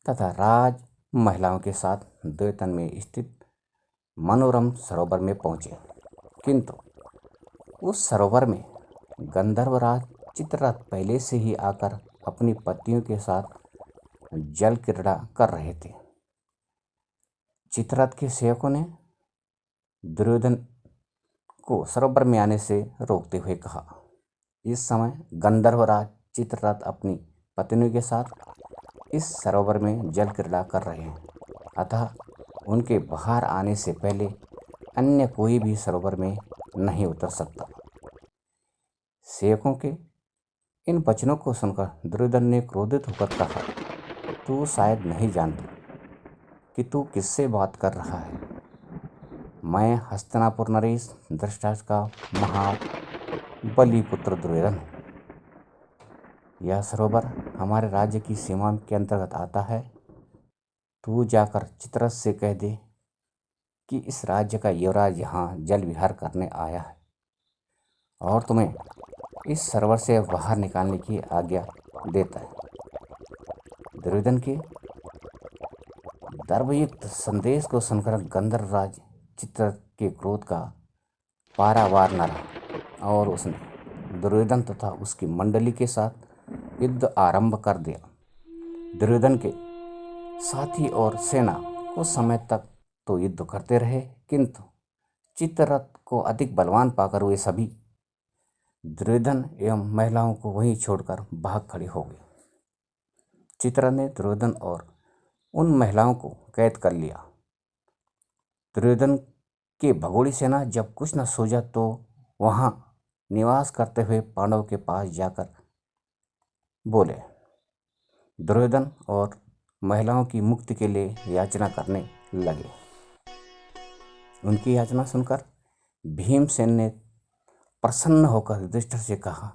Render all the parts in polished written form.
तथा राज महिलाओं के साथ द्वैतन में स्थित मनोरम सरोवर में पहुँचे, किंतु उस सरोवर में गंधर्वराज चित्ररथ पहले से ही आकर अपनी पत्नियों के साथ जल क्रीड़ा कर रहे थे। चित्ररथ के सेवकों ने दुर्योधन को सरोवर में आने से रोकते हुए कहा। इस समय गंधर्वराज चित्ररथ अपनी पत्नियों के साथ इस सरोवर में जल क्रीड़ा कर रहे हैं, अतः उनके बाहर आने से पहले अन्य कोई भी सरोवर में नहीं उतर सकता। सेवकों के इन वचनों को सुनकर दुर्योधन ने क्रोधित होकर कहा, तू शायद नहीं जानता कि तू किससे बात कर रहा है। मैं हस्तिनापुर नरेश धृतराष्ट्र का महाबली पुत्र दुर्योधन हूँ। यह सरोवर हमारे राज्य की सीमा के अंतर्गत आता है। तू जाकर चित्ररथ से कह दे कि इस राज्य का युवराज यहाँ जल विहार करने आया है और तुम्हें इस सरोवर से बाहर निकालने की आज्ञा देता है। दुर्योधन के गर्वयुक्त संदेश को सुनकर गंधर्वराज चित्ररथ के क्रोध का पारावार न रहा और उसने दुर्योधन तथा उसकी मंडली के साथ युद्ध आरंभ कर दिया। दुर्योधन के साथी और सेना कुछ समय तक तो युद्ध करते रहे, किंतु चित्ररथ को अधिक बलवान पाकर वे सभी दुर्योधन एवं महिलाओं को वहीं छोड़कर भाग खड़े हो गए। चित्ररथ ने दुर्योधन और उन महिलाओं को कैद कर लिया। दुर्योधन के भगोड़ी सेना जब कुछ न सूझा तो वहां निवास करते हुए पांडवों के पास जाकर बोले। दुर्योधन और महिलाओं की मुक्ति के लिए याचना करने लगे। उनकी याचना सुनकर भीमसेन ने प्रसन्न होकर युधिष्ठिर से कहा,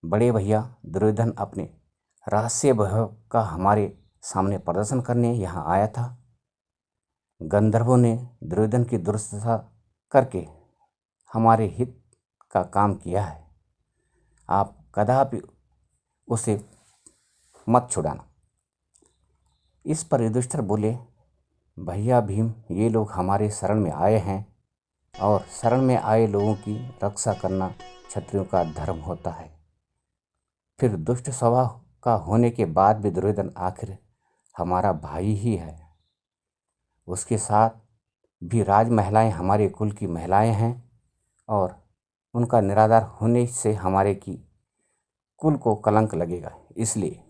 बड़े भैया दुर्योधन अपने रहस्य वैभव का हमारे सामने प्रदर्शन करने यहाँ आया था। गंधर्वों ने दुर्योधन की दुर्दशा करके हमारे हित का काम किया है। आप कदापि उसे मत छुड़ाना। इस पर युधिष्ठिर बोले, भैया भीम, ये लोग हमारे शरण में आए हैं और शरण में आए लोगों की रक्षा करना क्षत्रियों का धर्म होता है। फिर दुष्ट स्वभाव का होने के बाद भी दुर्योधन आखिर हमारा भाई ही है। उसके साथ भी राज महिलाएं हमारे कुल की महिलाएं हैं और उनका निरादर होने से हमारे की कुल को कलंक लगेगा। इसलिए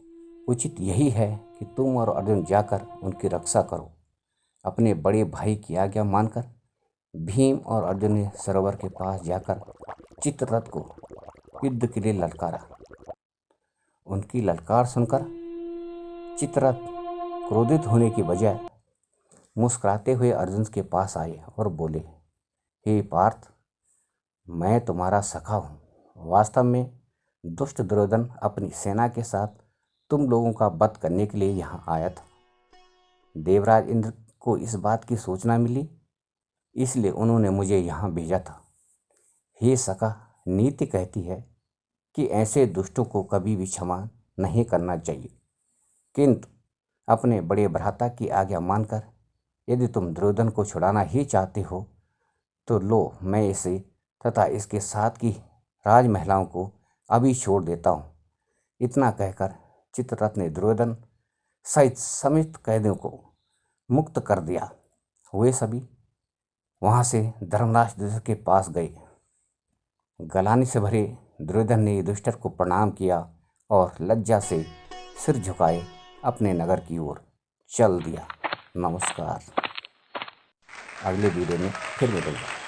उचित यही है कि तुम और अर्जुन जाकर उनकी रक्षा करो। अपने बड़े भाई की आज्ञा मानकर भीम और अर्जुन ने सरोवर के पास जाकर चित्ररथ को युद्ध के लिए ललकारा। उनकी ललकार सुनकर चित्ररथ क्रोधित होने की बजाय मुस्कुराते हुए अर्जुन के पास आए और बोले, हे पार्थ, मैं तुम्हारा सखा हूँ। वास्तव में दुष्ट दुर्योधन अपनी सेना के साथ तुम लोगों का वध करने के लिए यहाँ आया था। देवराज इंद्र को इस बात की सूचना मिली, इसलिए उन्होंने मुझे यहाँ भेजा था। हे सखा, नीति कहती है कि ऐसे दुष्टों को कभी भी क्षमा नहीं करना चाहिए, किंतु अपने बड़े भ्राता की आज्ञा मानकर यदि तुम दुर्योधन को छुड़ाना ही चाहते हो तो लो, मैं इसे तथा इसके साथ की राज महिलाओं को अभी छोड़ देता हूँ। इतना कहकर चित्ररथ ने दुर्योधन सहित समस्त कैदियों को मुक्त कर दिया। वे सभी वहाँ से धर्मराज युधिष्ठिर के पास गए। गलानी से भरे दुर्योधन ने युधिष्ठिर को प्रणाम किया और लज्जा से सिर झुकाए अपने नगर की ओर चल दिया। नमस्कार। अगले वीडियो में फिर मिलेंगे।